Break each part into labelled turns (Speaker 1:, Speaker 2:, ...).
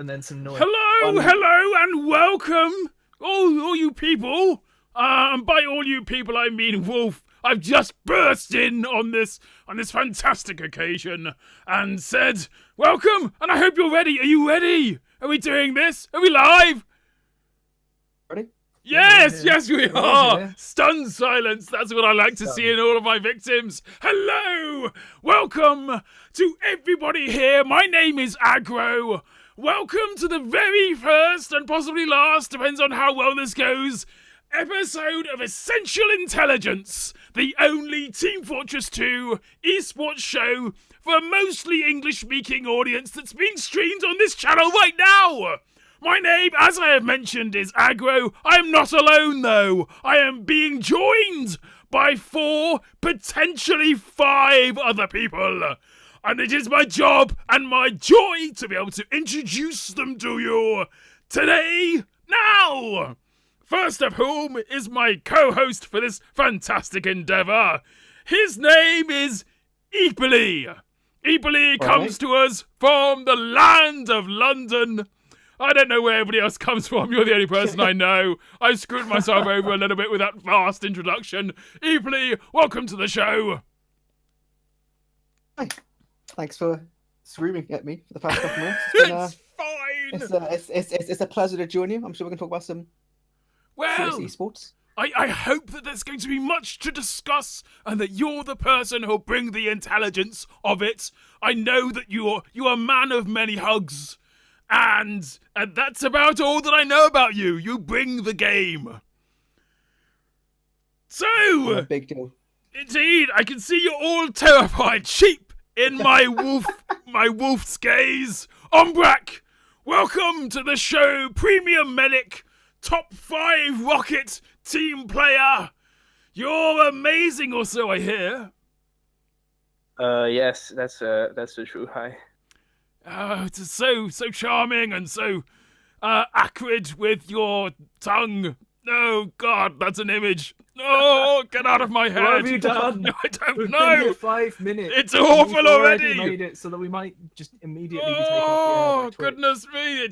Speaker 1: and then some noise.
Speaker 2: Hello, and welcome, all you people. And by all you people, I mean Wolf. I've just burst in on this fantastic occasion and said, welcome, and I hope you're ready. Are you ready? Are we doing this? Are we live?
Speaker 3: Ready?
Speaker 2: Yes, we are.
Speaker 1: Yeah.
Speaker 2: Stunned silence. That's what I like to see in all of my victims. Hello. Welcome to everybody here. My name is Agro. Welcome to the very first and possibly last, depends on how well this goes, episode of Essential Intelligence, the only Team Fortress 2 esports show for a mostly English-speaking audience that's being streamed on this channel right now. My name, as I have mentioned, is Agro. I am not alone, though. I am being joined by 4, potentially 5 other people. And it is my job and my joy to be able to introduce them to you today, now. First of whom is my co-host for this fantastic endeavour. His name is eepily. eepily comes to us from the land of London. I don't know where everybody else comes from. You're the only person I know. I screwed myself over a little bit with that vast introduction. eepily, welcome to the show.
Speaker 3: Hi. Thanks for screaming at me for the past couple minutes.
Speaker 2: It's fine.
Speaker 3: It's a pleasure to join you. I'm sure we can talk about some serious esports.
Speaker 2: I hope that there's going to be much to discuss and that you're the person who'll bring the intelligence of it. I know that you're a man of many hugs. And that's about all that I know about you. You bring the game. So,
Speaker 3: Big deal.
Speaker 2: Indeed, I can see you're all terrified sheep in my wolf's gaze. Ombrack, welcome to the show, Premium Medic, Top 5 Rocket Team Player. You're amazing also, I hear.
Speaker 4: Yes, that's the truth. Hi.
Speaker 2: Oh, it's so charming and so acrid with your tongue. Oh, God, that's an image. Oh, get out of my head.
Speaker 1: What have you done?
Speaker 2: I don't
Speaker 1: We've
Speaker 2: know.
Speaker 1: been here 5 minutes.
Speaker 2: It's awful
Speaker 1: We've
Speaker 2: already.
Speaker 1: Made it so that we might just immediately be taken off the air
Speaker 2: Oh,
Speaker 1: by Twitch.
Speaker 2: goodness me.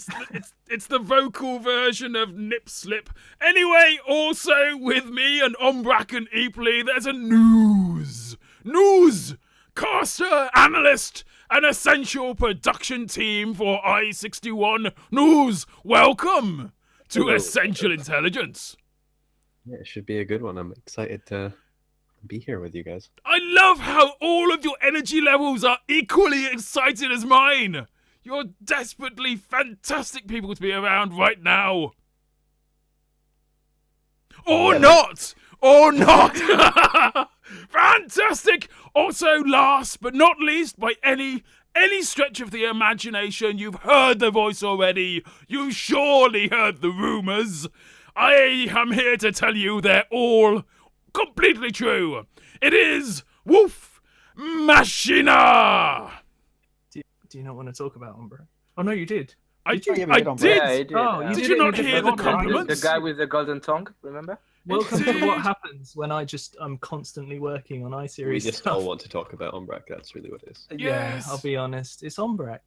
Speaker 2: It's the vocal version of Nip Slip. Anyway, also with me and Ombrack and eepily, there's a nuze, caster, analyst, an essential production team for i61. Nuze, welcome to
Speaker 5: Hello.
Speaker 2: Essential Intelligence.
Speaker 5: Yeah, it should be a good one. I'm excited to be here with you guys.
Speaker 2: I love how all of your energy levels are equally excited as mine. You're desperately fantastic people to be around right now. Or not! Fantastic! Also, last but not least, by any stretch of the imagination, you've heard the voice already. You surely heard the rumours. I am here to tell you they're all completely true. It is Wolf Machina.
Speaker 1: Do you not want to talk about Umbra? Oh, no, you did.
Speaker 2: I
Speaker 3: you give
Speaker 2: did.
Speaker 3: it on, bro?
Speaker 4: Yeah, I did.
Speaker 1: Oh, you
Speaker 2: Did
Speaker 1: did
Speaker 2: you
Speaker 1: it in
Speaker 2: not
Speaker 1: a
Speaker 2: hear
Speaker 1: different
Speaker 2: the
Speaker 1: order, right?
Speaker 2: compliments?
Speaker 4: The guy with the golden tongue, remember?
Speaker 1: Welcome
Speaker 2: Indeed.
Speaker 1: to what happens when I am constantly working on iSeries
Speaker 5: We just
Speaker 1: stuff.
Speaker 5: all want to talk about Ombrack. That's really what it is.
Speaker 1: Yeah,
Speaker 2: Yes.
Speaker 1: I'll be honest. It's Ombrack.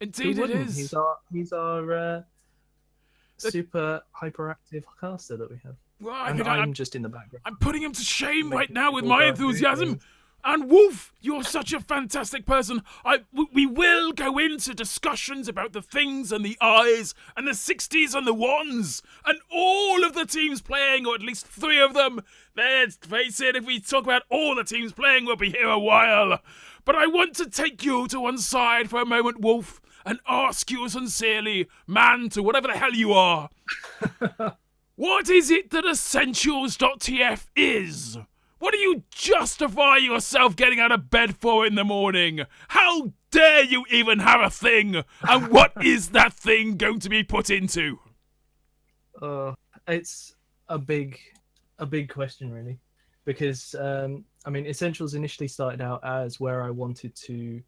Speaker 2: Indeed
Speaker 1: Who
Speaker 2: it
Speaker 1: wouldn't?
Speaker 2: is.
Speaker 1: He's our super hyperactive caster that we have.
Speaker 2: Well,
Speaker 1: And I'm just in the background.
Speaker 2: I'm putting him to shame
Speaker 1: Make
Speaker 2: right
Speaker 1: it
Speaker 2: now with
Speaker 1: all
Speaker 2: my
Speaker 1: go
Speaker 2: enthusiasm.
Speaker 1: through.
Speaker 2: And Wolf, you're such a fantastic person. We will go into discussions about the things and the I's and the 60s and the 1s and all of the teams playing, or at least 3 of them. Let's face it, if we talk about all the teams playing, we'll be here a while. But I want to take you to one side for a moment, Wolf, and ask you sincerely, man to whatever the hell you are. What is it that Essentials.tf is? What do you justify yourself getting out of bed for in the morning? How dare you even have a thing? And what is that thing going to be put into?
Speaker 1: It's a big question, really, because Essentials initially started out as where I wanted to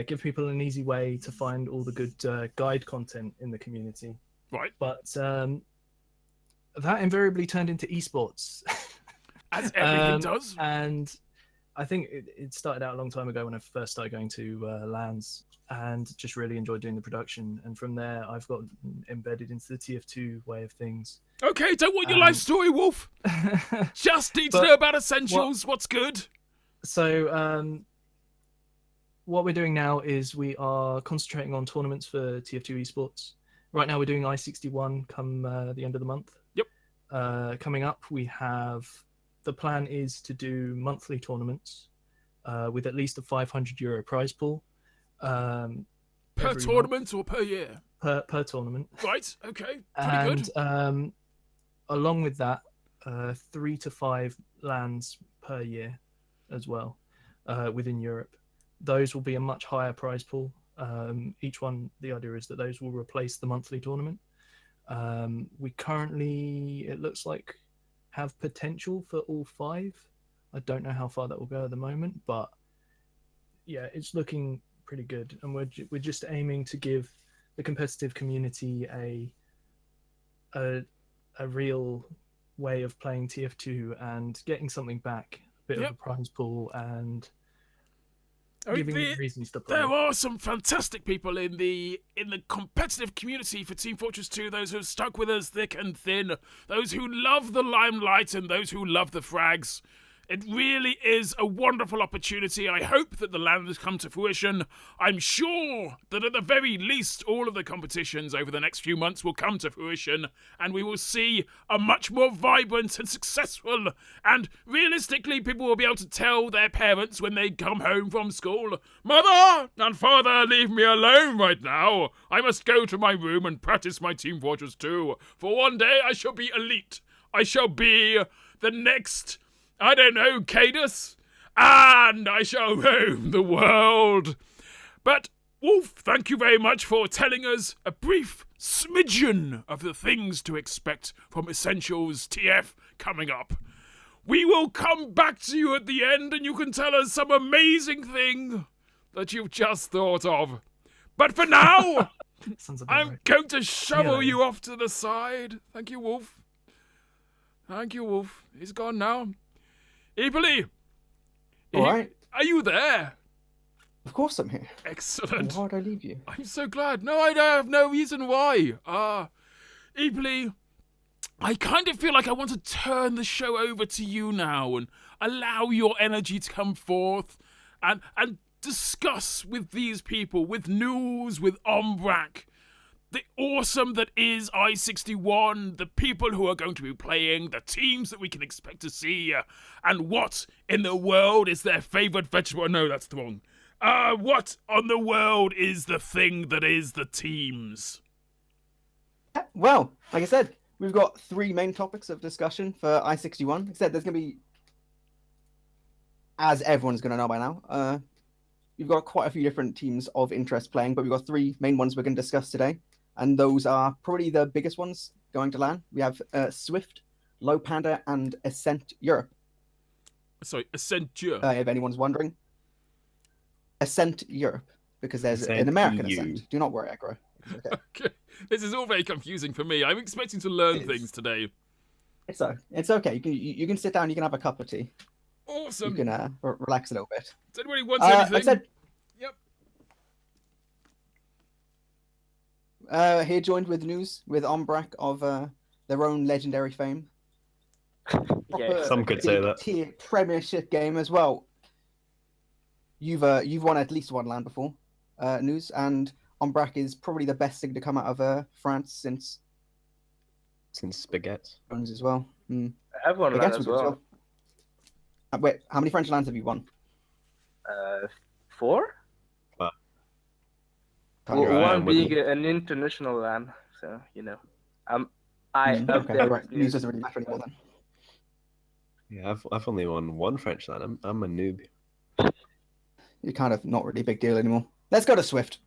Speaker 1: give people an easy way to find all the good guide content in the community.
Speaker 2: Right.
Speaker 1: But that invariably turned into esports.
Speaker 2: As everything does.
Speaker 1: And I think it started out a long time ago when I first started going to LANs and just really enjoyed doing the production. And from there, I've got embedded into the TF2 way of things.
Speaker 2: Okay, don't want your life story, Wolf. Just need to
Speaker 1: But
Speaker 2: know about essentials. What's good?
Speaker 1: So what we're doing now is we are concentrating on tournaments for TF2 esports. Right now we're doing i61 come the end of the month.
Speaker 2: Yep.
Speaker 1: Coming up, we have... The plan is to do monthly tournaments with at least a €500 prize pool.
Speaker 2: Per tournament or per year?
Speaker 1: Per tournament.
Speaker 2: Right, okay. Pretty good.
Speaker 1: Along with that, 3 to 5 LANs per year as well within Europe. Those will be a much higher prize pool. Each one, the idea is that those will replace the monthly tournament. We currently, it looks like, have potential for all 5. I don't know how far that will go at the moment, but yeah, it's looking pretty good. And we're just aiming to give the competitive community a real way of playing TF2 and getting something back, a bit of a prize pool, and giving them reasons to play.
Speaker 2: There are some fantastic people in the competitive community for Team Fortress 2, those who have stuck with us thick and thin, those who love the limelight and those who love the frags. It really is a wonderful opportunity. I hope that the land has come to fruition. I'm sure that at the very least all of the competitions over the next few months will come to fruition, and we will see a much more vibrant and successful, and realistically people will be able to tell their parents when they come home from school, "Mother and Father, leave me alone right now. I must go to my room and practice my Team Fortress 2, for one day I shall be elite. I shall be the next... I don't know, Cadus, and I shall roam the world." But, Wolf, thank you very much for telling us a brief smidgen of the things to expect from Essentials TF coming up. We will come back to you at the end and you can tell us some amazing thing that you've just thought of. But for now, I'm going to shovel you off to the side. Thank you, Wolf. Thank you, Wolf. He's gone now. eepily,
Speaker 3: All right.
Speaker 2: Are you there?
Speaker 3: Of course I'm here.
Speaker 2: Excellent.
Speaker 3: Why would I leave you?
Speaker 2: I'm so glad. No, I have no reason why. eepily, I kind of feel like I want to turn the show over to you now and allow your energy to come forth and discuss with these people, with Nuze, with Ombrack, the awesome that is i61, the people who are going to be playing, the teams that we can expect to see, and what in the world is their favourite vegetable. No, that's wrong. What on the world is the thing that is the teams?
Speaker 3: Well, like I said, we've got 3 main topics of discussion for i61. Like I said, there's going to be, as everyone's going to know by now, we've got quite a few different teams of interest playing, but we've got 3 main ones we're going to discuss today. And those are probably the biggest ones going to LAN. We have Swift, Low Panda, and Ascent Europe.
Speaker 2: Sorry, Ascent Europe.
Speaker 3: If anyone's wondering. Ascent Europe, because there's
Speaker 5: Ascent
Speaker 3: an American
Speaker 5: EU.
Speaker 3: Ascent. Do not worry, Agro. It's okay.
Speaker 2: Okay. This is all very confusing for me. I'm expecting to learn
Speaker 3: It is.
Speaker 2: things today.
Speaker 3: It's okay. You can sit down. You can have a cup of tea.
Speaker 2: Awesome.
Speaker 3: You can relax a little bit.
Speaker 2: Does anybody want anything?
Speaker 3: Like I said,
Speaker 2: Yep.
Speaker 3: here joined with news with Ombrack of their own legendary fame.
Speaker 4: Yeah,
Speaker 5: Some could say that.
Speaker 3: Tier Premiership game as well. You've won at least one LAN before, news, and Ombrack is probably the best thing to come out of France since
Speaker 5: Spaghetti.
Speaker 3: as well.
Speaker 4: I have one LAN as well.
Speaker 3: Wait, how many French LANs have you won?
Speaker 4: 4?
Speaker 3: Can't
Speaker 5: You're
Speaker 3: you-
Speaker 5: right,
Speaker 4: One
Speaker 5: I'm with
Speaker 4: being
Speaker 5: you.
Speaker 4: an international LAN, so you know. Up
Speaker 3: Okay,
Speaker 4: there
Speaker 3: right.
Speaker 4: with
Speaker 3: News doesn't really matter anymore then.
Speaker 5: Yeah, I've only won 1 French LAN. I'm a noob.
Speaker 3: You're kind of not really a big deal anymore. Let's go to Swift.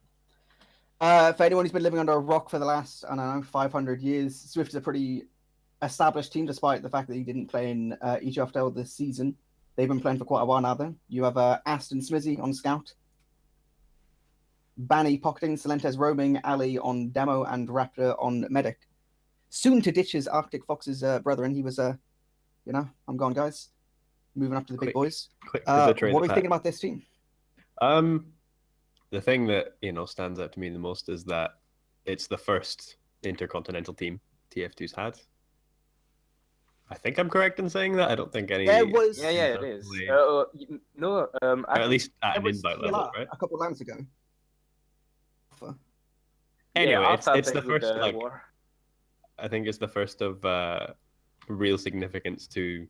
Speaker 3: For anyone who's been living under a rock for the last, I don't know, 500 years, Swift is a pretty established team, despite the fact that he didn't play in EGFL this season. They've been playing for quite a while now, though. You have Aston Smizzy on Scout, Banny pocketing, Salentes roaming, Ali on Demo, and Raptor on Medic. Soon to ditch his Arctic Fox's brethren. He was, I'm gone, guys. moving up to the big
Speaker 5: Quick.
Speaker 3: boys.
Speaker 5: Quick
Speaker 3: What
Speaker 5: to
Speaker 3: are
Speaker 5: betray
Speaker 3: you
Speaker 5: the
Speaker 3: thinking
Speaker 5: pack.
Speaker 3: about this team?
Speaker 5: The thing that stands out to me the most is that it's the first intercontinental team TF2's had. I think I'm correct in saying that. I don't think any.
Speaker 3: There was
Speaker 4: Yeah, it is. No,
Speaker 5: Or
Speaker 4: I
Speaker 5: at least at
Speaker 3: there
Speaker 5: an
Speaker 3: was
Speaker 5: invite level,
Speaker 3: TLR
Speaker 5: right?
Speaker 3: a couple of rounds ago.
Speaker 5: Anyway,
Speaker 4: after
Speaker 5: it's the
Speaker 4: playing with
Speaker 5: first
Speaker 4: the
Speaker 5: like
Speaker 4: war.
Speaker 5: I think it's the first of real significance to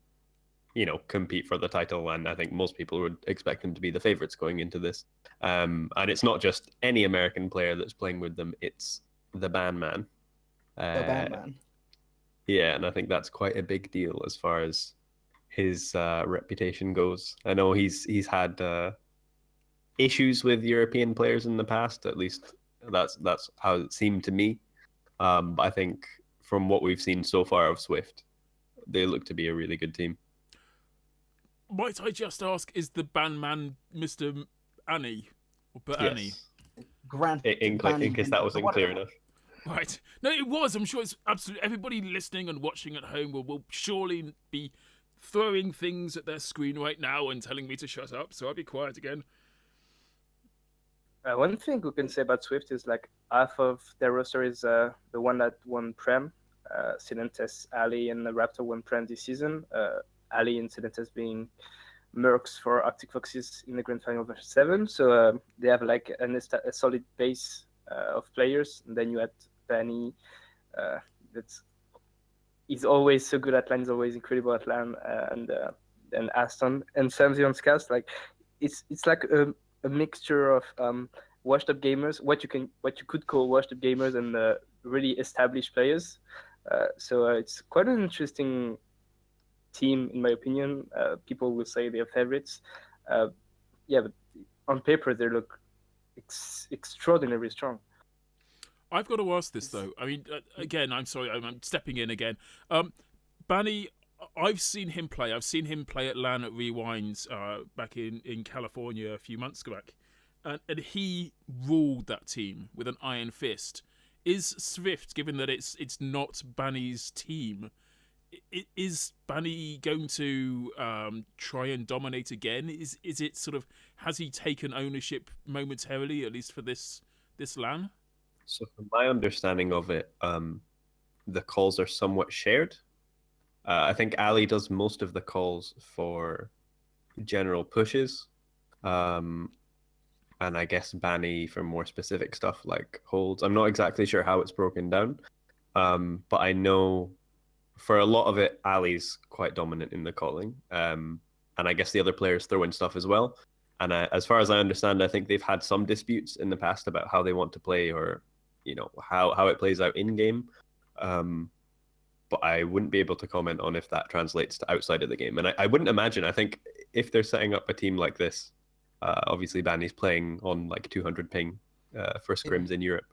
Speaker 5: compete for the title, and I think most people would expect them to be the favorites going into this. And it's not just any American player that's playing with them; it's the Bandman.
Speaker 3: The Bandman.
Speaker 5: Yeah, and I think that's quite a big deal as far as his reputation goes. I know he's had issues with European players in the past. At least that's how it seemed to me. But I think from what we've seen so far of Swift, they look to be a really good team.
Speaker 2: Might I just ask, is the Bandman Mr. Annie? Or Annie?
Speaker 5: Yes.
Speaker 3: Grant.
Speaker 5: In case that wasn't clear enough.
Speaker 2: Right. No, it was. I'm sure it's absolutely... Everybody listening and watching at home will surely be throwing things at their screen right now and telling me to shut up, so I'll be quiet again.
Speaker 4: One thing we can say about Swift is like half of their roster is the one that won Prem. Silentes, Ali, and the Raptor won Prem this season. Ali and Silentes being Mercs for Arctic Foxes in the Grand Final versus 7. So they have like a solid base of players. And then you had Benny, he's always so good at LAN, he's always incredible at LAN, and Aston and Samzy on Scast. Like it's like a mixture of washed up gamers, what you could call washed up gamers, and really established players. So it's quite an interesting team, in my opinion. People will say they're favorites. But on paper they look extraordinarily strong.
Speaker 2: I've got to ask this though. I mean, again, I'm sorry, I'm stepping in again. Banny, I've seen him play. I've seen him play at LAN at Rewinds back in California a few months back, and he ruled that team with an iron fist. Is Swift, given that it's not Banny's team, is Banny going to try and dominate again? Is it sort of, has he taken ownership momentarily, at least for this LAN?
Speaker 5: So from my understanding of it, the calls are somewhat shared. I think Ali does most of the calls for general pushes, and I guess Banny for more specific stuff like holds. I'm not exactly sure how it's broken down, but I know for a lot of it, Ali's quite dominant in the calling, and I guess the other players throw in stuff as well. And as far as I understand, I think they've had some disputes in the past about how they want to play, or how it plays out in game. But I wouldn't be able to comment on if that translates to outside of the game. And I wouldn't imagine. I think if they're setting up a team like this, obviously Banny's playing on like 200 ping for scrims in Europe.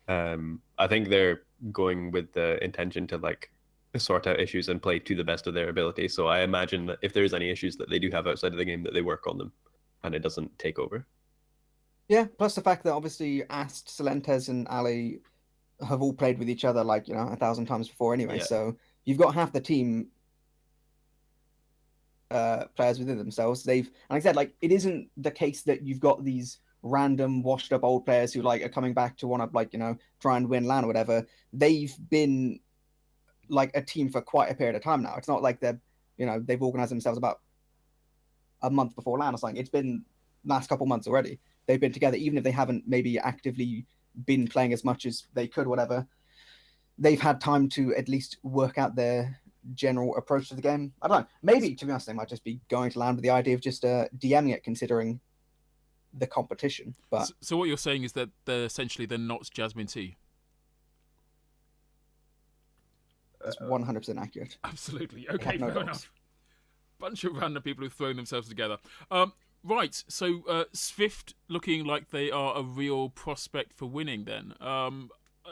Speaker 5: I think they're going with the intention to like sort out issues and play to the best of their ability. So I imagine that if there's any issues that they do have outside of the game, that they work on them and it doesn't take over.
Speaker 3: Yeah, plus the fact that obviously Ast, Silentes, and Ali have all played with each other like 1,000 times before anyway.
Speaker 5: Yeah.
Speaker 3: So you've got half the team players within themselves. And like I said, like it isn't the case that you've got these random washed up old players who like are coming back to want to try and win LAN or whatever. They've been like a team for quite a period of time now. It's not like they've organized themselves about a month before LAN or something. It's been last couple months already. They've been together, even if they haven't maybe actively been playing as much as they could, whatever. They've had time to at least work out their general approach to the game. I don't know. Maybe, to be honest, they might just be going to LAN with the idea of just DMing it, considering the competition. But
Speaker 2: so what you're saying is that they're not Jasmine T.
Speaker 3: That's 100% accurate.
Speaker 2: Absolutely. Okay,
Speaker 3: no
Speaker 2: fair
Speaker 3: dogs.
Speaker 2: enough. Bunch of random people who've thrown themselves together. Right, so Swift looking like they are a real prospect for winning then.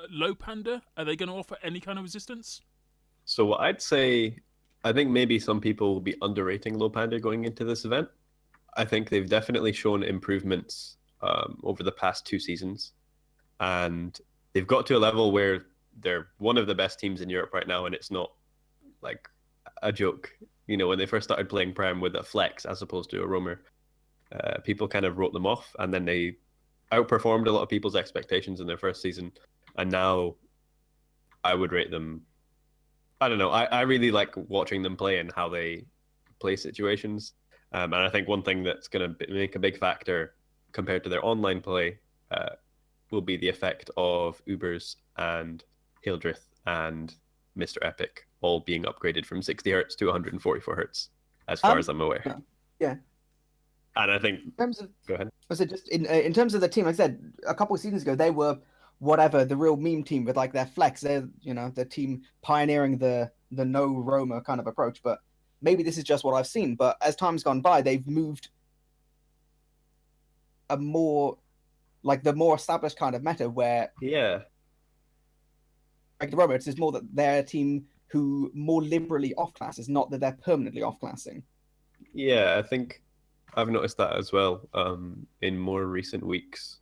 Speaker 2: Low Panda, are they going to offer any kind of resistance?
Speaker 5: So what I'd say, I think maybe some people will be underrating Low Panda going into this event. I think they've definitely shown improvements over the past 2 seasons. And they've got to a level where they're one of the best teams in Europe right now, and it's not like a joke. You know, when they first started playing Prem with a flex as opposed to a roamer, people kind of wrote them off, and then they outperformed a lot of people's expectations in their first season. And now I would rate them. I don't know. I really like watching them play and how they play situations. And I think one thing that's going to make a big factor compared to their online play will be the effect of Ubers and Hildreth and Mr. Epic all being upgraded from 60 hertz to 144 hertz, as far as I'm aware.
Speaker 3: Yeah.
Speaker 5: And I think.
Speaker 3: In terms of,
Speaker 5: go ahead.
Speaker 3: Was it just in terms of the team? Like I said, a couple of seasons ago, they were whatever the real meme team with like their flex. They're the team pioneering the no roamer kind of approach, but. Maybe this is just what I've seen, but as time's gone by, they've moved the more established kind of meta where like the robots is more that they're a team who more liberally off classes, not that they're permanently off classing.
Speaker 5: Yeah, I think I've noticed that as well in more recent weeks.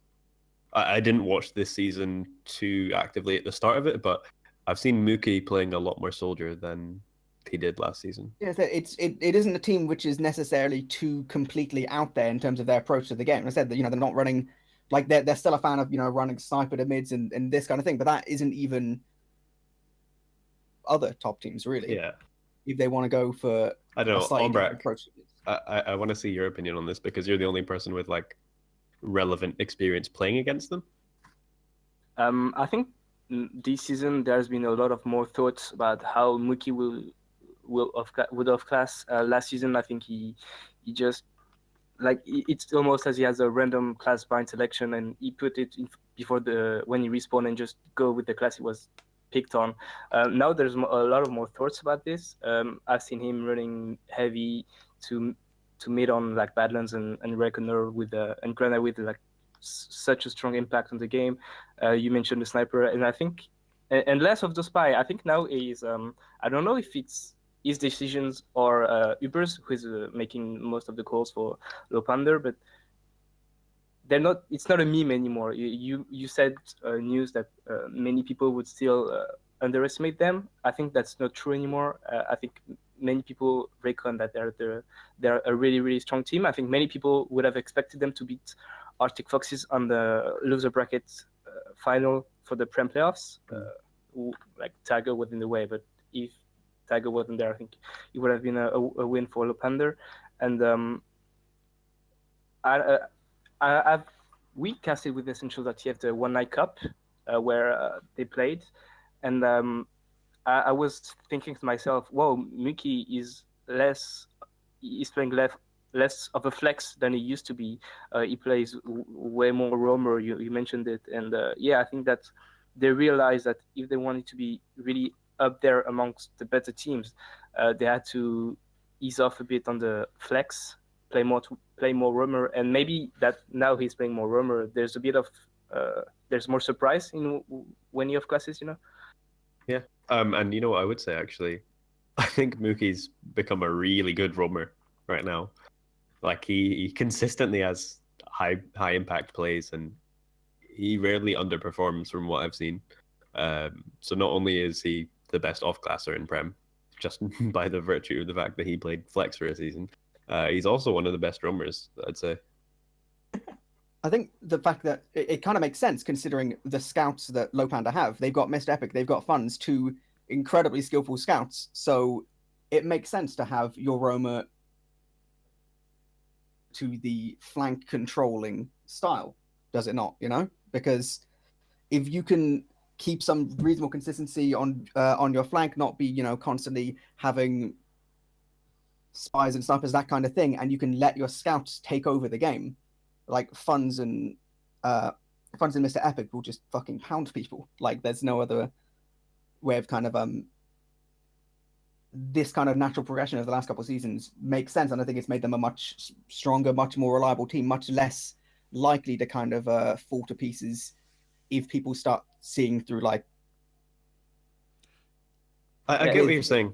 Speaker 5: I didn't watch this season too actively at the start of it, but I've seen Mookie playing a lot more soldier than he did last season.
Speaker 3: Yeah, so it isn't a team which is necessarily too completely out there in terms of their approach to the game. I said that they're not running like they're still a fan of running sniper to mids and this kind of thing, but that isn't even other top teams really.
Speaker 5: Yeah,
Speaker 3: if they want to go for
Speaker 5: I don't know, Ombrack.
Speaker 3: Approach.
Speaker 5: I want to see your opinion on this because you're the only person with like relevant experience playing against them.
Speaker 4: I think this season there's been a lot of more thoughts about how Mookie would have class. Last season, I think he just like it's almost as he has a random class bind selection, and he put it in before when he respawned and just go with the class he was picked on. Now there's a lot of more thoughts about this. I've seen him running heavy to mid on like Badlands and Reckoner with and Grenade with like such a strong impact on the game. You mentioned the sniper, and I think and less of the spy. I think now is I don't know if it's his decisions or Ubers who is making most of the calls for Lopander, but they're not. It's not a meme anymore. You said news that many people would still underestimate them. I think that's not true anymore. I think many people reckon that they're a really really strong team. I think many people would have expected them to beat Arctic Foxes on the loser bracket final for the Prem playoffs. Like Tiger was in the way, but if Tiger wasn't there, I think it would have been a win for Lopander. And we casted with Essentials at TF the One Night Cup where they played, and I was thinking to myself, "Whoa, Mookie is playing less of a flex than he used to be. He plays way more roamer. You mentioned it, and I think that they realized that if they wanted to be really up there amongst the better teams, they had to ease off a bit on the flex, play more roamer, and maybe that now he's playing more roamer. There's a bit of there's more surprise in when you have classes,
Speaker 5: Yeah, and you know what I would say actually, I think Mookie's become a really good roamer right now. Like he consistently has high impact plays, and he rarely underperforms from what I've seen. So not only is he the best off-classer in Prem, just by the virtue of the fact that he played flex for a season, he's also one of the best roamers, I'd say.
Speaker 3: I think the fact that it kind of makes sense considering the scouts that Lopander have. They've got Mr. Epic, they've got Funds, two incredibly skillful scouts. So it makes sense to have your roamer to the flank controlling style, does it not? Because if you can keep some reasonable consistency on your flank, not be constantly having spies and snipers, that kind of thing, and you can let your scouts take over the game, like Funds and Mr. Epic will just fucking pound people. Like there's no other way of kind of this kind of natural progression of the last couple of seasons makes sense, and I think it's made them a much stronger, much more reliable team, much less likely to kind of fall to pieces if people start seeing through like.
Speaker 5: I get what you're saying.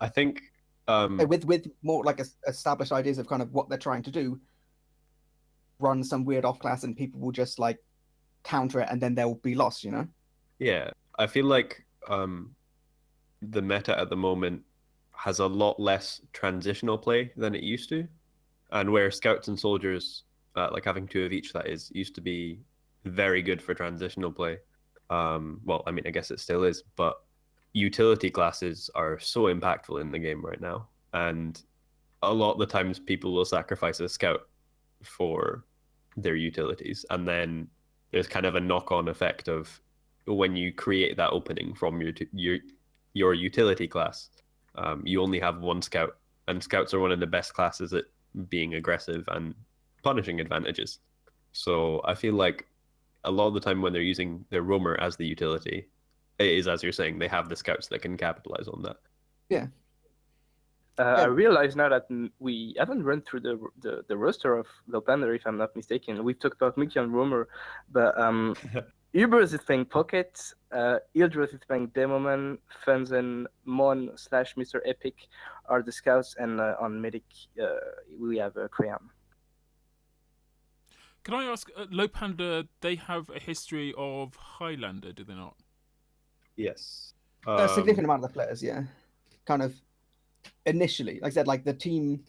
Speaker 5: I think
Speaker 3: with more like established ideas of kind of what they're trying to do, run some weird off class and people will just like counter it and then they'll be lost.
Speaker 5: Yeah, I feel like the meta at the moment has a lot less transitional play than it used to, and where scouts and soldiers, like having two of each, that is, used to be very good for transitional play. Well, I mean, I guess it still is, but utility classes are so impactful in the game right now, and a lot of the times people will sacrifice a scout for their utilities, and then there's kind of a knock-on effect of when you create that opening from your utility class, you only have one scout, and scouts are one of the best classes at being aggressive and punishing advantages. So I feel like a lot of the time when they're using their roamer as the utility, it is, as you're saying, they have the scouts that can capitalize on that.
Speaker 3: Yeah.
Speaker 4: I realize now that we haven't run through the roster of Lopander, if I'm not mistaken. We've talked about Mickey and Romer, but Ubers is playing Pocket, Ildros is playing Demoman, Funzen, Mon / Mr. Epic are the scouts, and on Medic we have Cream.
Speaker 2: Can I ask, Lopander, they have a history of Highlander, do they not?
Speaker 5: Yes.
Speaker 3: A significant amount of the players, yeah. Kind of initially, like I said, like the team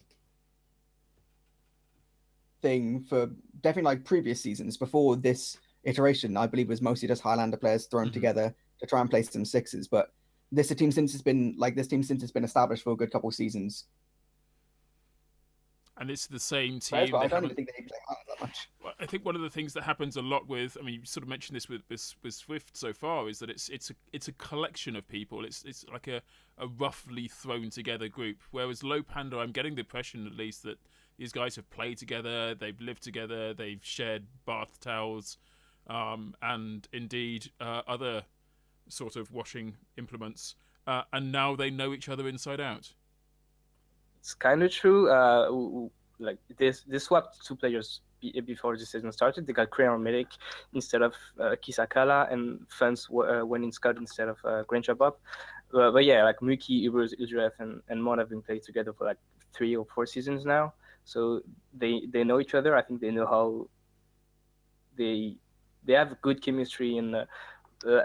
Speaker 3: thing for definitely like previous seasons before this iteration, I believe was mostly just Highlander players thrown together to try and play some sixes. But this team since it's been established for a good couple of seasons.
Speaker 2: And it's the same team.
Speaker 3: I don't even think they play Highlander that much.
Speaker 2: I think one of the things that happens a lot with, I mean, you sort of mentioned this with Swift so far, is that it's a collection of people. It's like a roughly thrown together group. Whereas Lopander, I'm getting the impression at least that these guys have played together, they've lived together, they've shared bath towels, and indeed other sort of washing implements, and now they know each other inside out.
Speaker 4: It's kind of true. Like they swapped two players before the season started. They got Crayon Medic instead of Kisakala, and Fans went in Scott instead of Granger Bob. But yeah, like Muki, Ubers, Ildref, and Mon have been playing together for like 3 or 4 seasons now. So they know each other. I think they know how they have good chemistry, and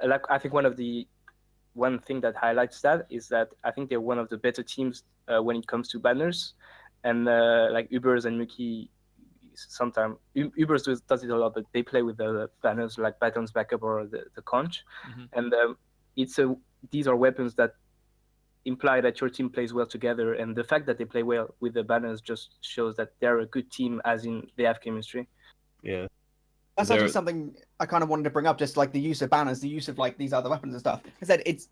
Speaker 4: like I think one thing that highlights that is that I think they're one of the better teams when it comes to banners, and like Ubers and Muki, sometimes Ubers does it a lot, but they play with the banners like Baton's Backup or the Conch, and these are weapons that imply that your team plays well together, and the fact that they play well with the banners just shows that they're a good team, as in they have chemistry.
Speaker 5: Yeah.
Speaker 3: That's actually something I kind of wanted to bring up, just like the use of banners, the use of like these other weapons and stuff. I said it's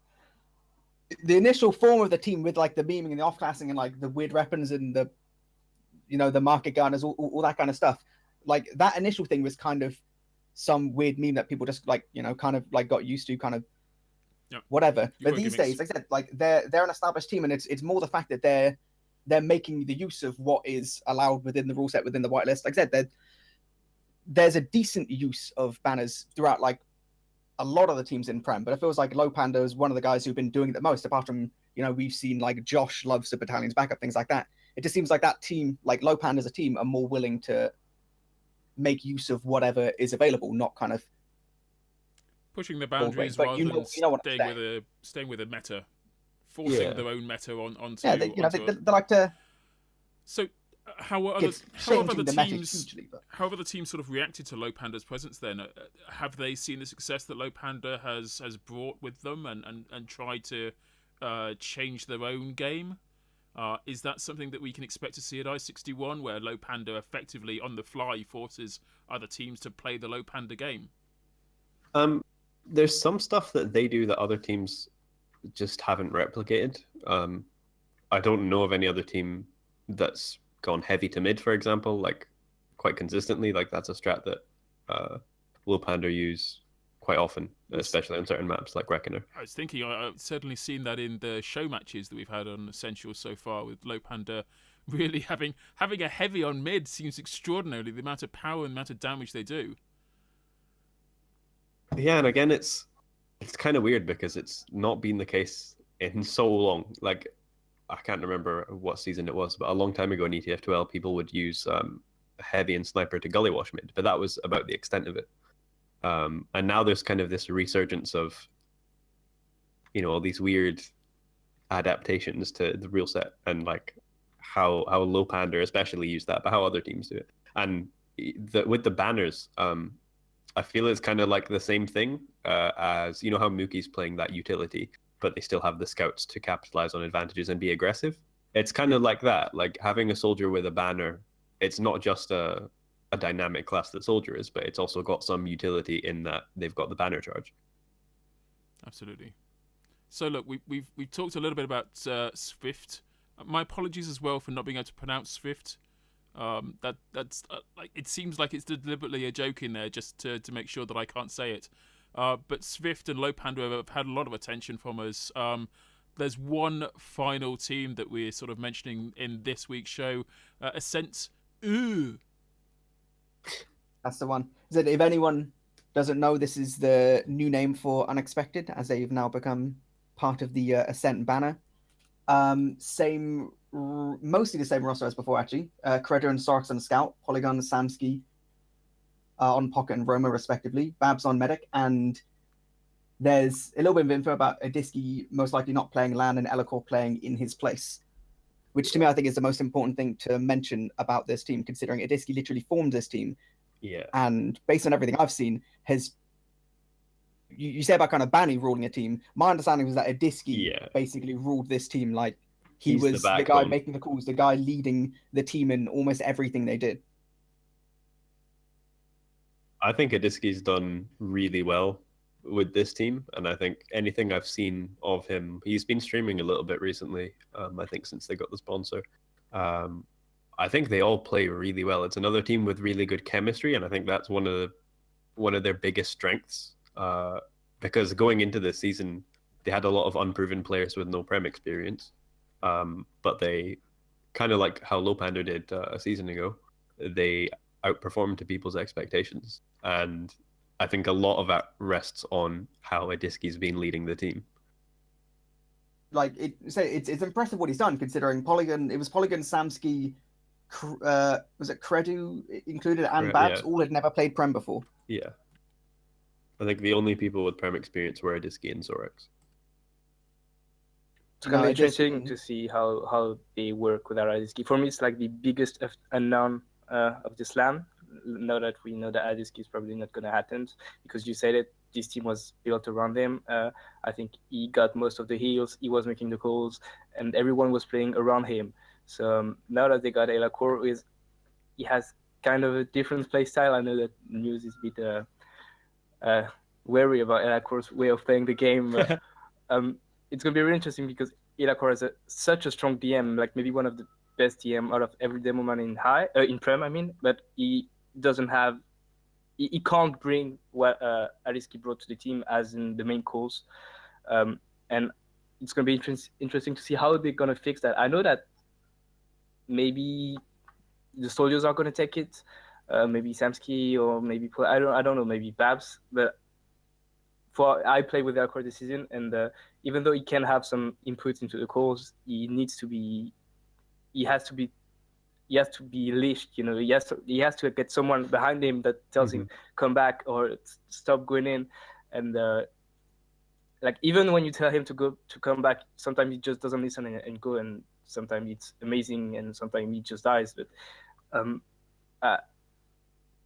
Speaker 3: the initial form of the team with like the beaming and the off-classing and like the weird weapons and the, the market gunners, all that kind of stuff. Like that initial thing was kind of some weird meme that people just like, kind of like got used to, kind of whatever. But these days, like I said, like they're an established team, and it's more the fact that they're making the use of what is allowed within the rule set, within the whitelist. Like I said, there's a decent use of banners throughout like a lot of the teams in Prem, but it feels like Lopander is one of the guys who've been doing it the most, apart from, we've seen like Josh loves the battalion's backup, things like that. It just seems like that team, like Lopander as a team, are more willing to make use of whatever is available, not kind of
Speaker 2: pushing the boundaries
Speaker 3: but
Speaker 2: rather than staying with a meta, forcing their own meta onto.
Speaker 3: Yeah, they like to.
Speaker 2: So how have other teams sort of reacted to Lopander's presence then? Have they seen the success that Lopander has brought with them and tried to change their own game? Is that something that we can expect to see at i61, where Lopander effectively on the fly forces other teams to play the Lopander game?
Speaker 5: There's some stuff that they do that other teams just haven't replicated. I don't know of any other team that's gone heavy to mid, for example, like quite consistently. Like that's a strat that Lopander use quite often, especially on certain maps like Reckoner.
Speaker 2: I was thinking, I've certainly seen that in the show matches that we've had on Essentials so far, with Lopander really having a heavy on mid seems extraordinary, the amount of power and the amount of damage they do.
Speaker 5: Yeah, and again, it's kind of weird because it's not been the case in so long. Like, I can't remember what season it was, but a long time ago in ETF12, people would use Heavy and Sniper to gully wash mid, but that was about the extent of it. And now there's kind of this resurgence of, all these weird adaptations to the real set and like how Lopander especially use that, but how other teams do it. And with the banners, I feel it's kind of like the same thing as you know how Mookie's playing that utility, but they still have the scouts to capitalize on advantages and be aggressive. It's kind of like that, like having a soldier with a banner. It's not just a dynamic class that soldier is, but it's also got some utility in that they've got the banner charge.
Speaker 2: Absolutely. So look, we've talked a little bit about Swift. My apologies as well for not being able to pronounce Swift. That's like it seems like it's deliberately a joke in there just to make sure that I can't say it. But Swift and Lopander have had a lot of attention from us. There's one final team that we're sort of mentioning in this week's show, Ascent. Ooh.
Speaker 3: That's the one. So if anyone doesn't know, this is the new name for Unexpected, as they've now become part of the Ascent banner. Mostly the same roster as before, actually. Credo and Sarks on Scout, Polygon, Samsky on Pocket and Roma, respectively. Babs on Medic, and there's a little bit of info about Adiski most likely not playing LAN and Elacor playing in his place, which to me I think is the most important thing to mention about this team, considering Adiski literally formed this team.
Speaker 5: Yeah.
Speaker 3: And based on everything I've seen, you say about kind of Banny ruling a team. My understanding was that Adiski basically ruled this team. Like he's was the guy making the calls, the guy leading the team in almost everything they did.
Speaker 5: I think Adiski's done really well with this team, and I think anything I've seen of him, he's been streaming a little bit recently. I think since they got the sponsor. I think they all play really well. It's another team with really good chemistry, and I think that's one of their biggest strengths. Because going into this season, they had a lot of unproven players with no Prem experience, but they kind of like how Lopander did a season ago. They outperformed to people's expectations, and I think a lot of that rests on how Adiski's been leading the team.
Speaker 3: Like it's impressive what he's done, considering Polygon. It was Polygon, Samsky. Was it Credu included and Babs? All had never played Prem before.
Speaker 5: Yeah. I think the only people with Prem experience were Adiski and Zorax.
Speaker 4: It's going to be interesting to see how they work with our Adiski. For me, it's like the biggest unknown of this LAN. Now that we know that Adiski is probably not going to happen, because you said it, this team was built around him. I think he got most of the heals, he was making the calls, and everyone was playing around him. So now that they got Elacor, he has kind of a different play style. I know that Nuze is a bit wary about Elacor's way of playing the game. But, it's going to be really interesting because Elacor has such a strong DM, like maybe one of the best DM out of every demo man in Prem, I mean, but he doesn't have, he can't bring what Adiski brought to the team as in the main calls. And it's going to be interesting to see how they're going to fix that. I know that maybe the soldiers are going to take it, maybe Samsky or maybe I don't know, maybe Babs. But I play with Elacor this season, and even though he can have some input into the calls, he has to be leashed. You know, he has to get someone behind him that tells him come back or stop going in, and like even when you tell him to come back, sometimes he just doesn't listen and go, and sometimes it's amazing and sometimes he just dies. But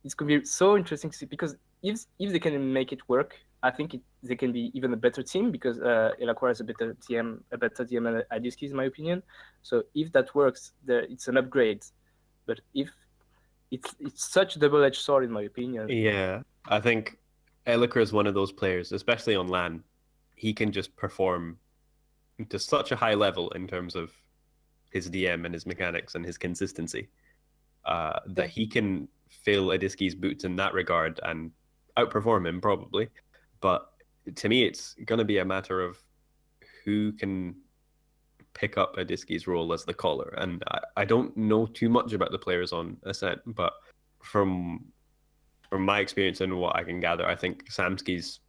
Speaker 4: it's going to be so interesting to see, because if they can make it work, I think they can be even a better team, because Elacor has a better DM than Adiski, in my opinion. So if that works, it's an upgrade. But if it's such a double-edged sword, in my opinion.
Speaker 5: Yeah, I think Elacor is one of those players, especially on LAN. He can just perform to such a high level in terms of his DM and his mechanics and his consistency that he can fill Adiski's boots in that regard and outperform him probably. But to me, it's going to be a matter of who can pick up Adiski's role as the caller. And I don't know too much about the players on Ascent, but from my experience and what I can gather, I think Samsky's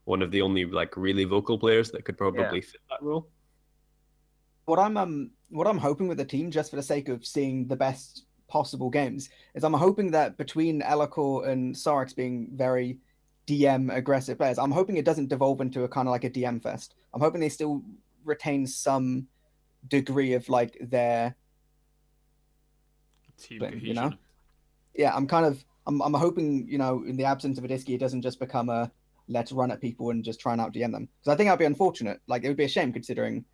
Speaker 5: one of the only like really vocal players that could probably fit that role.
Speaker 3: What I'm hoping with the team, just for the sake of seeing the best possible games, is I'm hoping that between Elacor and Sarx being very DM aggressive players, I'm hoping it doesn't devolve into a kind of like a DM fest. I'm hoping they still retain some degree of like their
Speaker 2: Team
Speaker 3: thing,
Speaker 2: cohesion.
Speaker 3: you know? Yeah, I'm hoping, you know, in the absence of a Disky, it doesn't just become a let's run at people and just try and out DM them. Because I think that'd be unfortunate. Like, it would be a shame considering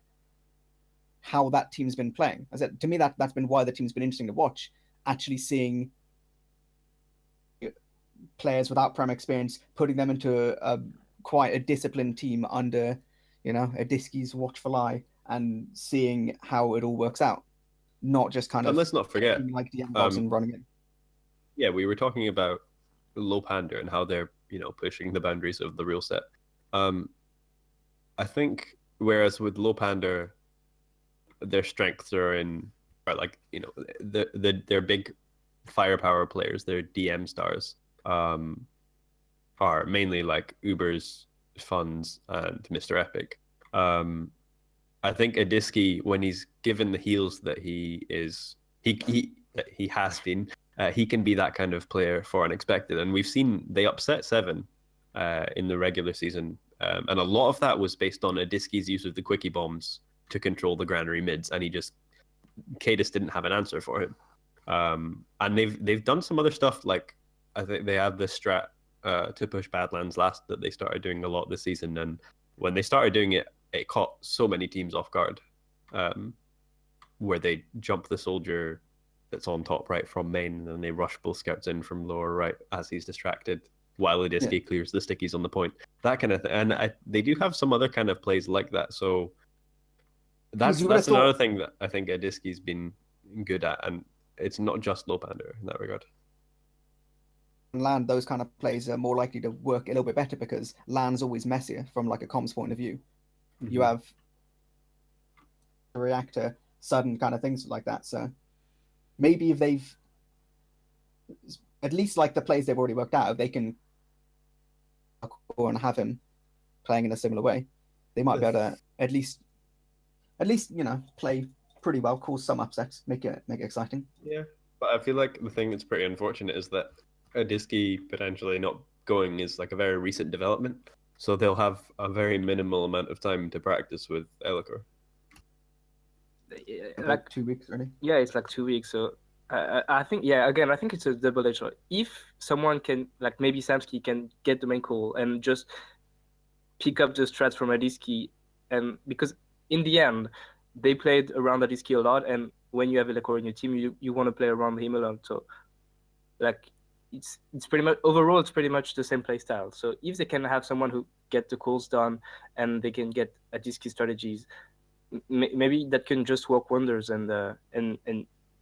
Speaker 3: how that team's been playing. I said, to me, that's been why the team's been interesting to watch. Actually seeing players without Prem experience, putting them into quite a disciplined team under, you know, a Disky's watchful eye, and seeing how it all works out. Not just kind of
Speaker 5: And let's not forget,
Speaker 3: like DM boss and running it.
Speaker 5: yeah, we were talking about Low Panda and how they're, you know, pushing the boundaries of the real set. I think whereas with Low Panda, their strengths are like, you know, their big firepower players, their DM stars, are mainly like Uber's, Funds, and Mr. Epic. I think Adiski, when he's given the heals that he has been, he can be that kind of player for unexpected. And we've seen they upset Seven in the regular season, and a lot of that was based on Adiski's use of the quickie bombs to control the granary mids, and Cadis didn't have an answer for him. And they've done some other stuff, like I think they have this strat to push Badlands last that they started doing a lot this season, and when they started doing it, it caught so many teams off guard, where they jump the soldier that's on top right from main, and then they rush both scouts in from lower right as he's distracted, while Adiski clears the stickies on the point. That kind of thing. And they do have some other kind of plays like that. So that's another thing that I think Adiski's been good at, and it's not just Low Panda in that regard.
Speaker 3: Land, those kind of plays are more likely to work a little bit better because land's always messier from like a comms point of view. Mm-hmm. You have a reactor, sudden kind of things like that. So maybe if they've at least like the plays they've already worked out, if they can go and have him playing in a similar way, they might be able to at least you know, play pretty well, cause some upsets, make it exciting.
Speaker 5: Yeah, but I feel like the thing that's pretty unfortunate is that Adiski potentially not going is like a very recent development, so they'll have a very minimal amount of time to practice with Elikor.
Speaker 3: Like 2 weeks, really.
Speaker 4: Yeah, it's like 2 weeks. So I think, yeah, again, I think it's a double-edged sword. If someone can, like maybe Samsky can get the main call and just pick up the strats from Adiski, and because in the end they played around Adiski a lot, and when you have Elikor in your team, you want to play around him a lot. So like it's pretty much overall it's pretty much the same play style. So if they can have someone who get the calls done and they can get Adiski strategies, maybe that can just work wonders and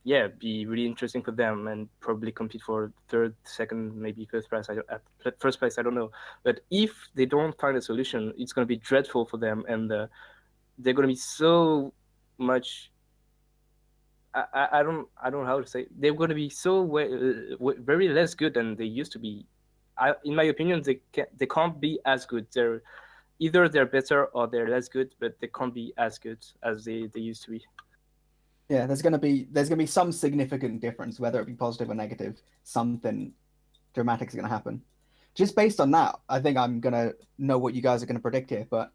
Speaker 4: yeah, be really interesting for them and probably compete for third, second, maybe first prize. First place, I don't know. But if they don't find a solution, it's going to be dreadful for them, and they're going to be so much. I don't know how to say. They're going to be so very less good than they used to be. In my opinion, they can't be as good. Either they're better or they're less good, but they can't be as good as they used to be.
Speaker 3: Yeah, there's gonna be some significant difference, whether it be positive or negative. Something dramatic is gonna happen. Just based on that, I think I'm gonna know what you guys are gonna predict here. But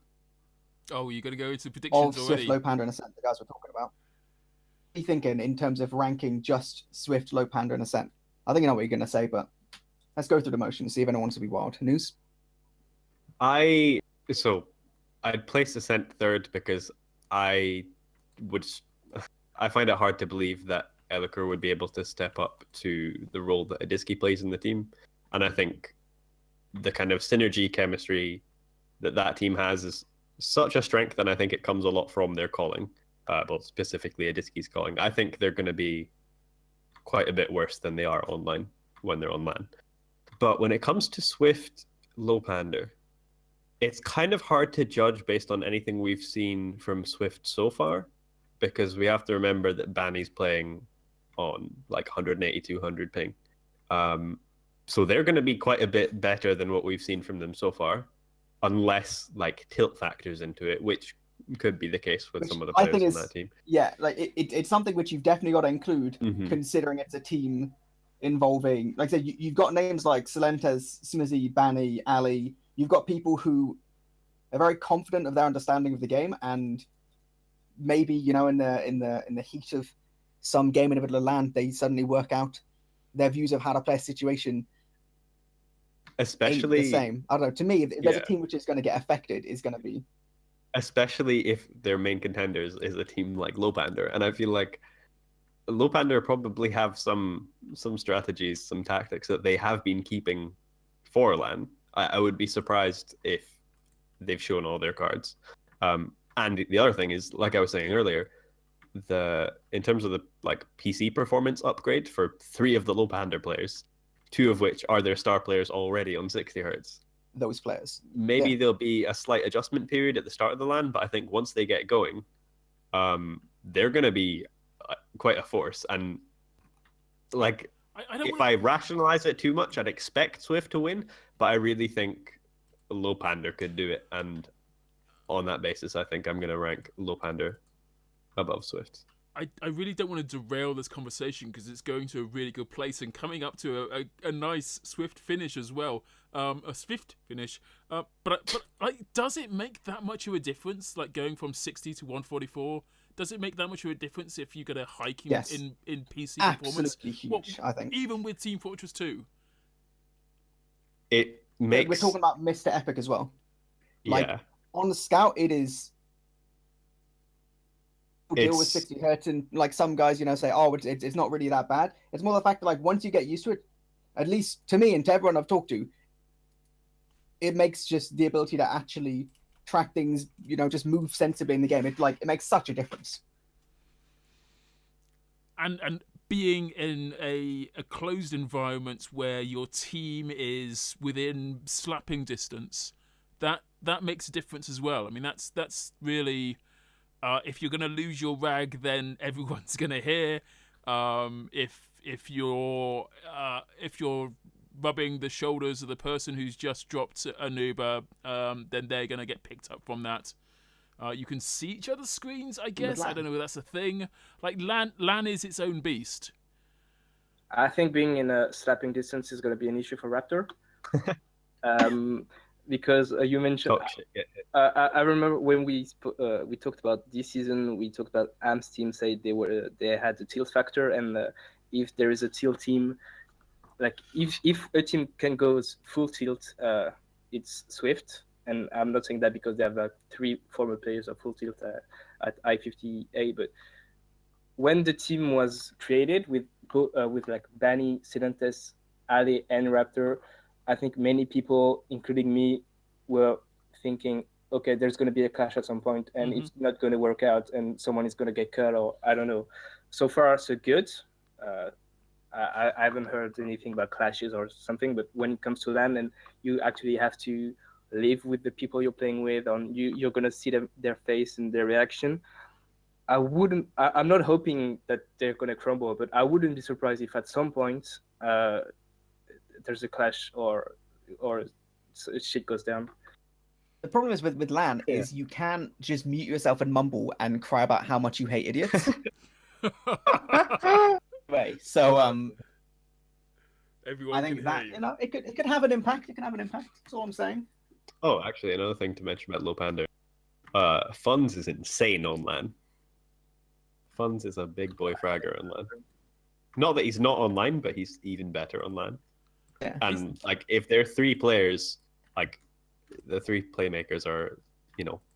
Speaker 2: you're gonna go into predictions already?
Speaker 3: Swift, Low Panda, and Ascent, the guys were talking about. What are you thinking in terms of ranking just Swift, Low Panda, and Ascent? I think I know what you're gonna say, but let's go through the motions, see if anyone wants to be wild. Nuze?
Speaker 5: I'd place Ascent third because I find it hard to believe that Elikor would be able to step up to the role that Adiski plays in the team. And I think the kind of synergy chemistry that team has is such a strength, and I think it comes a lot from their calling, well, specifically Adiski's calling. I think they're going to be quite a bit worse than they are online when they're on LAN. But when it comes to Swift, Low Panda, it's kind of hard to judge based on anything we've seen from Swift so far, because we have to remember that Banny's playing on like 180, 200 ping. So they're going to be quite a bit better than what we've seen from them so far, unless like tilt factors into it, which could be the case with some of the players on that team.
Speaker 3: Yeah, like it's something which you've definitely got to include, considering it's a team involving, like I said, you've got names like Silentes, Smizzy, Banny, Ali. You've got people who are very confident of their understanding of the game and maybe in the heat of some game in the middle of land, they suddenly work out their views of how to play a situation.
Speaker 5: Especially
Speaker 3: the same. I don't know. To me, if there's a team which is going to get affected, it's going to be.
Speaker 5: Especially if their main contenders is a team like Lopander, and I feel like Lopander probably have some strategies, some tactics that they have been keeping for LAN. I would be surprised if they've shown all their cards. And the other thing is, like I was saying earlier, in terms of the PC performance upgrade for 3 of the Lopander players, 2 of which are their star players already on 60 Hz.
Speaker 3: Those players.
Speaker 5: Maybe there'll be a slight adjustment period at the start of the LAN, but I think once they get going, they're going to be quite a force. And if I rationalize it too much, I'd expect Swift to win, but I really think Lopander could do it. And on that basis, I think I'm going to rank Lopander above Swift.
Speaker 2: I really don't want to derail this conversation because it's going to a really good place and coming up to a nice Swift finish as well. A Swift finish. But does it make that much of a difference? Like going from 60 to 144? Does it make that much of a difference if you get a hike in PC performance?
Speaker 3: Absolutely huge, I think.
Speaker 2: Even with Team Fortress 2?
Speaker 5: It makes...
Speaker 3: We're talking about Mr. Epic as well.
Speaker 5: Yeah.
Speaker 3: On the Scout, it is... deal with 60 Hz, and some guys say, oh, it's not really that bad. It's more the fact that once you get used to it, at least to me and to everyone I've talked to, it makes just the ability to actually track things, just move sensibly in the game. It makes such a difference.
Speaker 2: And being in a closed environment where your team is within slapping distance, that makes a difference as well. I mean, that's really. If you're going to lose your rag, then everyone's going to hear. If you're rubbing the shoulders of the person who's just dropped a nuba, then they're going to get picked up from that. You can see each other's screens, I guess. I don't know if that's a thing. LAN is its own beast.
Speaker 4: I think being in a slapping distance is going to be an issue for Raptor. Because you mentioned, I remember when we talked about this season, we talked about AM's team said they had the tilt factor, and if there is a tilt team, if a team can go full tilt, it's Swift. And I'm not saying that because they have 3 former players of full tilt at i50A, but when the team was created with Bani, Silentes, Ali, and Raptor, I think many people, including me, were thinking, okay, there's going to be a clash at some point, and it's not going to work out, and someone is going to get cut, or I don't know. So far, so good. I haven't heard anything about clashes or something, but when it comes to LAN, and you actually have to live with the people you're playing with, and you're going to see their face and their reaction. I'm not hoping that they're going to crumble, but I wouldn't be surprised if at some point there's a clash or shit goes down.
Speaker 3: The problem is with LAN is you can't just mute yourself and mumble and cry about how much you hate idiots. Right. So
Speaker 2: everyone
Speaker 3: I think that it could have an impact. It can have an impact. That's all I'm saying.
Speaker 5: Oh, actually, another thing to mention about Lopander, Funds is insane on LAN. Funds is a big boy fragger on LAN. Not that he's not online, but he's even better on LAN.
Speaker 3: Yeah.
Speaker 5: And if there are 3 players, the 3 playmakers are,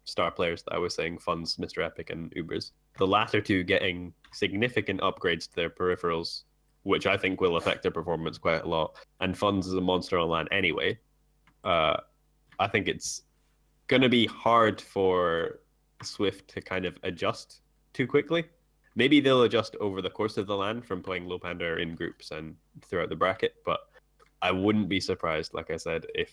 Speaker 5: star players that I was saying, Funds, Mr. Epic, and Ubers. The latter 2 getting significant upgrades to their peripherals, which I think will affect their performance quite a lot. And Funds is a monster on LAN anyway. I think it's going to be hard for Swift to kind of adjust too quickly. Maybe they'll adjust over the course of the LAN from playing Lopander in groups and throughout the bracket, but I wouldn't be surprised, like I said, if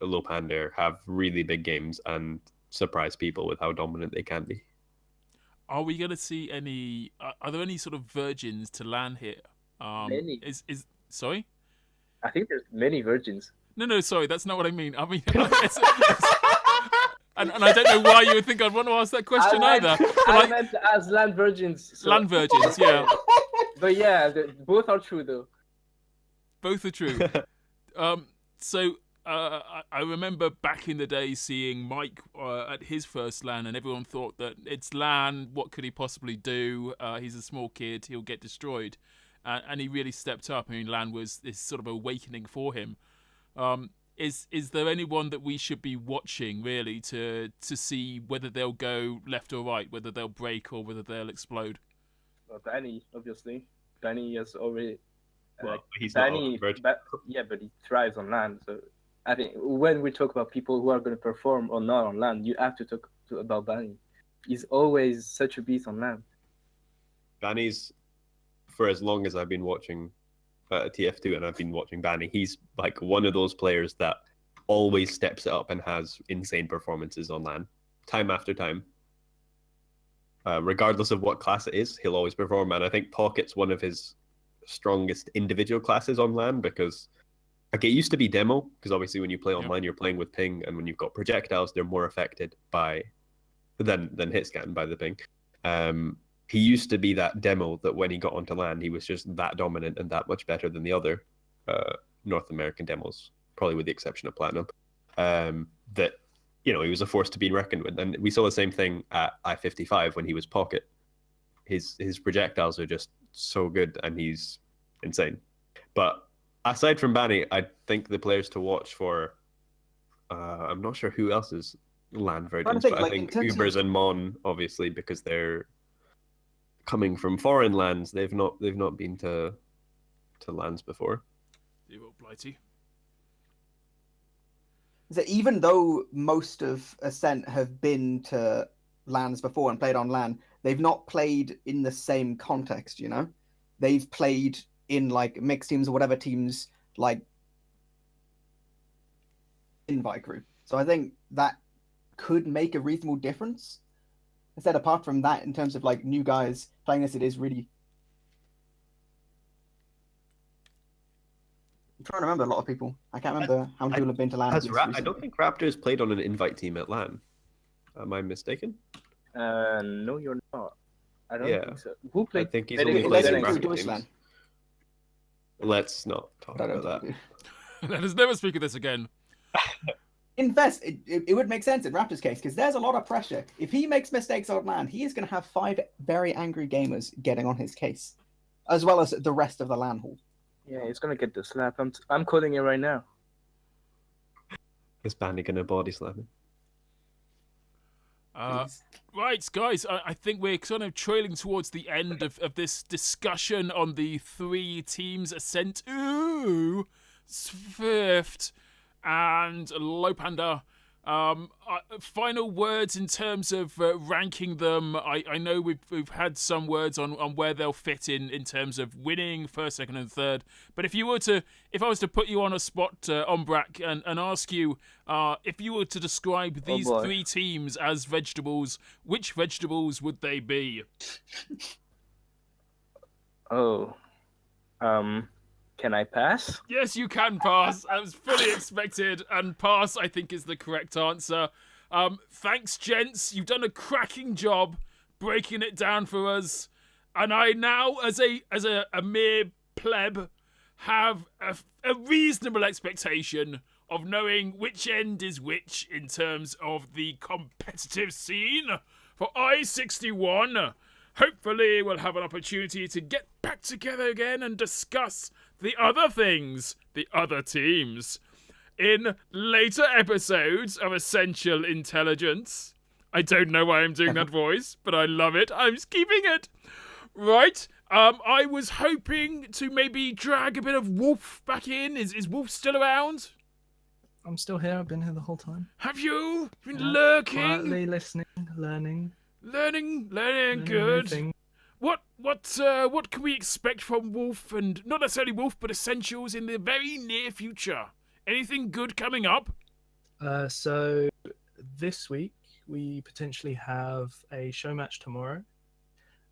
Speaker 5: Lopander have really big games and surprise people with how dominant they can be.
Speaker 2: Are we going to see any? Are there any sort of virgins to LAN here?
Speaker 4: Many.
Speaker 2: Sorry?
Speaker 4: I think there's many virgins.
Speaker 2: No, sorry, that's not what I mean. I mean, and I don't know why you would think I'd want to ask that question either.
Speaker 4: I meant as LAN virgins. So.
Speaker 2: LAN virgins, yeah.
Speaker 4: But yeah, both are true though.
Speaker 2: Both are true. So I remember back in the day seeing Mike at his first LAN, and everyone thought that it's LAN. What could he possibly do? He's a small kid; he'll get destroyed. And he really stepped up. I mean, LAN was this sort of awakening for him. Is there anyone that we should be watching really to see whether they'll go left or right, whether they'll break or whether they'll explode?
Speaker 4: Well, Danny, obviously. Danny has already.
Speaker 5: Well, he's
Speaker 4: Danny,
Speaker 5: not
Speaker 4: but he thrives on land. So I think when we talk about people who are going to perform or not on land, you have to talk about Danny. He's always such a beast on land.
Speaker 5: Danny's, for as long as I've been watching TF2 and I've been watching Banny, he's like one of those players that always steps it up and has insane performances on LAN, time after time. Regardless of what class it is, he'll always perform. And I think Pocket's one of his strongest individual classes on LAN because like it used to be demo, because obviously when you play online, you're playing with ping, and when you've got projectiles, they're more affected by than hit scan by the ping. He used to be that demo that when he got onto LAN, he was just that dominant and that much better than the other North American demos, probably with the exception of Platinum. That, you know, he was a force to be reckoned with. And we saw the same thing at I-55 when he was Pocket. His projectiles are just so good and he's insane. But aside from Banny, I think the players to watch for, I'm not sure who else is LAN virgins, but I think Ubers and Mon, obviously, because they're coming from foreign lands. They've not been to lands before.
Speaker 2: You will, Blighty.
Speaker 3: So even though most of Ascent have been to lands before and played on LAN, they've not played in the same context, you know? They've played in like mixed teams or whatever teams like invite group. So I think that could make a reasonable difference. Instead, apart from that, in terms of like new guys playing this, it is really. I'm trying to remember a lot of people. I can't remember how many people have been to LAN.
Speaker 5: I don't think Raptors played on an invite team at LAN. Am I mistaken?
Speaker 4: No, you're not. I don't think so. Who played?
Speaker 5: I think he's only played in Raptor games.
Speaker 3: LAN.
Speaker 5: Let's not talk about that.
Speaker 2: Let us never speak of this again.
Speaker 3: Invest. It would make sense in Raptor's case because there's a lot of pressure. If he makes mistakes on LAN, he is going to have 5 very angry gamers getting on his case, as well as the rest of the LAN hall.
Speaker 4: Yeah, he's going to get the slap. I'm calling it right now.
Speaker 5: Is Bandy going to body slam him?
Speaker 2: Right, guys, I think we're kind of trailing towards the end of this discussion on the 3 teams: Ascent, Swift, and Low Panda. Final words in terms of ranking them. I know we've had some words on where they'll fit in terms of winning first, second, and third. But if I was to put you on a spot, Ombrack, and ask you if you were to describe these 3 teams as vegetables, which vegetables would they be?
Speaker 4: Can I pass?
Speaker 2: Yes, you can pass. I was fully expected, and pass, I think, is the correct answer. Thanks, gents. You've done a cracking job breaking it down for us. And I now, as a mere pleb, have a reasonable expectation of knowing which end is which in terms of the competitive scene for i61. Hopefully, we'll have an opportunity to get back together again and discuss the other things, the other teams, in later episodes of Essential Intelligence. I don't know why I'm doing that voice, but I love it. I'm keeping it. Right. I was hoping to maybe drag a bit of Wolf back in. Is Wolf still around?
Speaker 1: I'm still here. I've been here the whole time.
Speaker 2: Have you been lurking?
Speaker 1: Quietly listening, learning.
Speaker 2: Learning, good.
Speaker 1: Anything.
Speaker 2: What can we expect from Wolf, and not necessarily Wolf, but Essentials in the very near future? Anything good coming up?
Speaker 1: So this week we potentially have a show match tomorrow.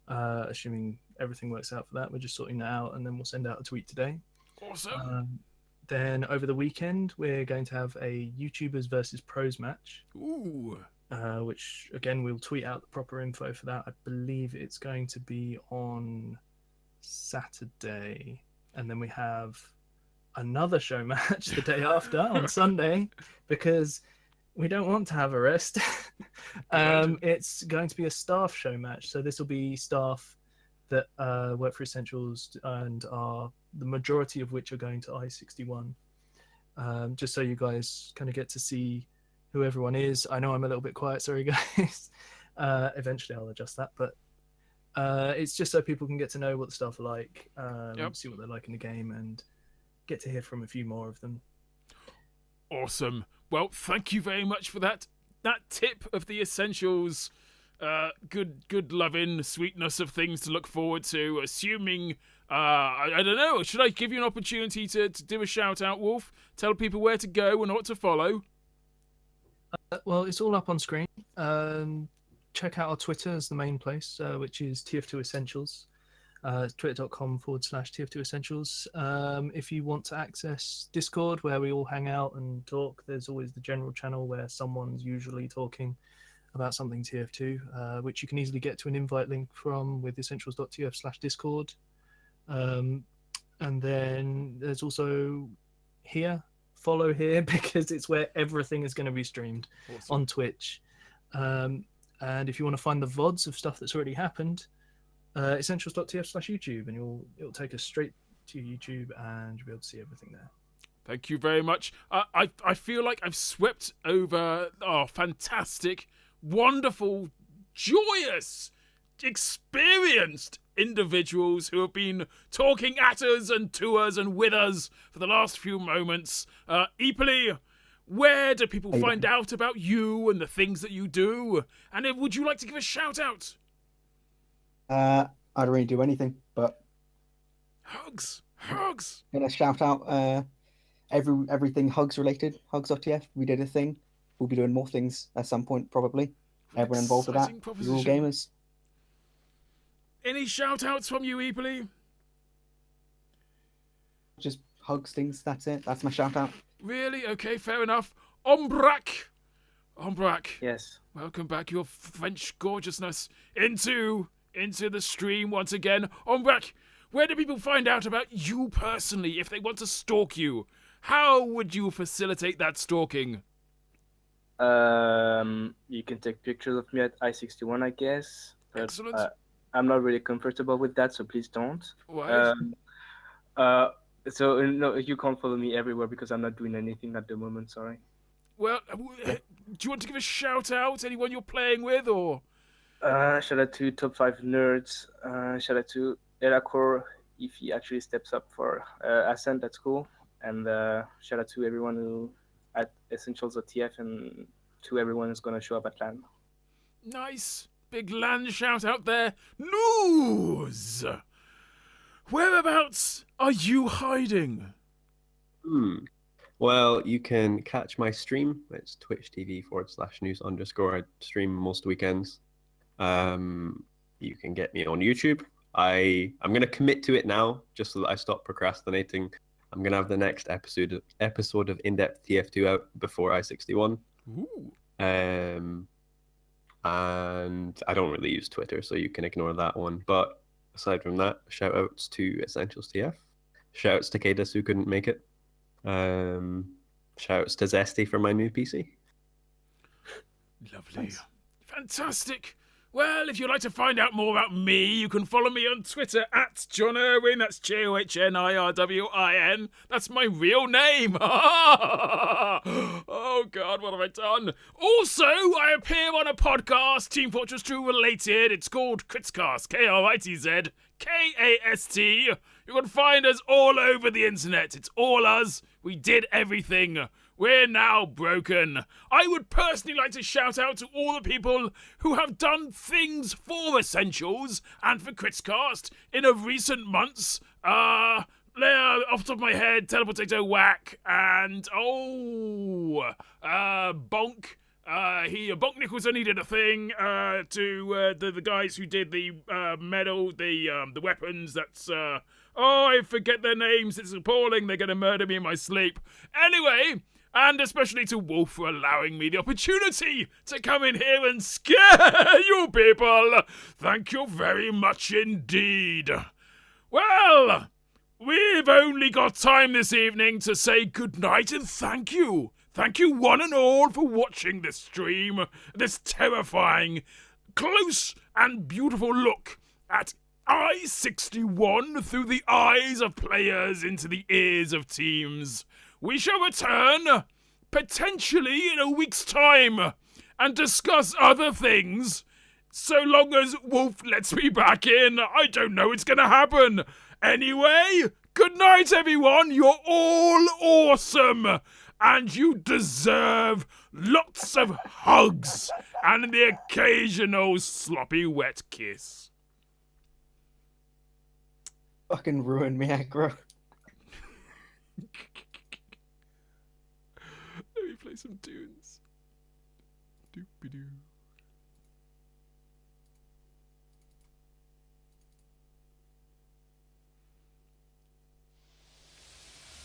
Speaker 1: Assuming everything works out for that, we're just sorting that out, and then we'll send out a tweet today.
Speaker 2: Awesome.
Speaker 1: Then over the weekend we're going to have a YouTubers versus Pros match.
Speaker 2: Ooh.
Speaker 1: Which again we'll tweet out the proper info for that. I believe it's going to be on Saturday, and then we have another show match the day after on Sunday, because we don't want to have a rest. It's going to be a staff show match. So this will be staff that work for Essentials and are the majority of which are going to i61. Just so you guys kind of get to see who everyone is. I know I'm a little bit quiet, sorry guys. Eventually I'll adjust that, but it's just so people can get to know what the staff are like, see what they're like in the game, and get to hear from a few more of them.
Speaker 2: Awesome. Well, thank you very much for that tip of the Essentials. Good loving sweetness of things to look forward to. Assuming, I don't know, should I give you an opportunity to do a shout out, Wolf? Tell people where to go and what to follow.
Speaker 1: Well, it's all up on screen. Check out our Twitter as the main place, which is TF2 Essentials. Twitter.com/TF2 Essentials. If you want to access Discord, where we all hang out and talk, there's always the general channel where someone's usually talking about something TF2, which you can easily get to an invite link from with essentials.tf/Discord. And then there's also here, follow here, because it's where everything is going to be streamed on Twitch. And if you want to find the VODs of stuff that's already happened, essentials.tf/YouTube, and it'll take us straight to YouTube, and you'll be able to see everything there.
Speaker 2: Thank you very much. I feel like I've swept over fantastic, wonderful, joyous, experienced individuals who have been talking at us and to us and with us for the last few moments. Eepily, where do people find out about you and the things that you do? And would you like to give a shout out?
Speaker 3: I don't really do anything, but
Speaker 2: hugs.
Speaker 3: Gonna shout out everything hugs related. Hugs.tf. We did a thing. We'll be doing more things at some point, probably. Everyone involved with that. You're all gamers.
Speaker 2: Any shout outs from you, Eepily?
Speaker 3: Just hugs things. That's it. That's my shout out.
Speaker 2: Really? Okay, fair enough. Ombrack.
Speaker 4: Yes.
Speaker 2: Welcome back, your French gorgeousness, into the stream once again. Ombrack, where do people find out about you personally if they want to stalk you? How would you facilitate that stalking?
Speaker 4: You can take pictures of me at i61, I guess. But,
Speaker 2: excellent.
Speaker 4: I'm not really comfortable with that, so please don't.
Speaker 2: Why?
Speaker 4: So no, you can't follow me everywhere because I'm not doing anything at the moment. Sorry.
Speaker 2: Well, do you want to give a shout out? Anyone you're playing with, or?
Speaker 4: Shout out to Top 5 Nerds. Shout out to Agro if he actually steps up for Ascent. That's cool. And shout out to everyone who at Essentials.tf and to everyone who's gonna show up at LAN.
Speaker 2: Nice. Big LAN shout out there. Nuze! Whereabouts are you hiding?
Speaker 5: Well, you can catch my stream. It's twitch.tv/news_. I stream most weekends. You can get me on YouTube. I'm going to commit to it now, just so that I stop procrastinating. I'm going to have the next episode of In-Depth TF2 out before i61.
Speaker 2: Ooh.
Speaker 5: And I don't really use Twitter, so you can ignore that one. But aside from that, shout outs to Essentials TF. Shout outs to Cadus who couldn't make it. Shout outs to Zesty for my new PC.
Speaker 2: Lovely.
Speaker 3: Nice.
Speaker 2: Fantastic. Well, if you'd like to find out more about me, you can follow me on Twitter at John Irwin. That's JOHNIRWIN. That's my real name. Oh, God, what have I done? Also, I appear on a podcast, Team Fortress 2 related. It's called Kritzcast, KRITZ, KAST. You can find us all over the internet. It's all us. We did everything. We're now broken. I would personally like to shout out to all the people who have done things for Essentials and for Kritzcast in recent months. Off the top of my head, Telepotato Whack and Bonk. Bonk Nicholson, he did a thing to the guys who did the medal, the weapons. That's I forget their names. It's appalling. They're gonna murder me in my sleep. Anyway. And especially to Wolf for allowing me the opportunity to come in here and scare you people. Thank you very much indeed. Well, we've only got time this evening to say goodnight and thank you. Thank you one and all for watching this stream, this terrifying, close and beautiful look at i61 through the eyes of players into the ears of teams. We shall return, potentially in a week's time, and discuss other things. So long as Wolf lets me back in, I don't know it's gonna happen. Anyway, good night everyone, you're all awesome, and you deserve lots of hugs and the occasional sloppy wet kiss.
Speaker 3: Fucking ruined me, Agro.
Speaker 2: Let me play some tunes. Doop-a-doo.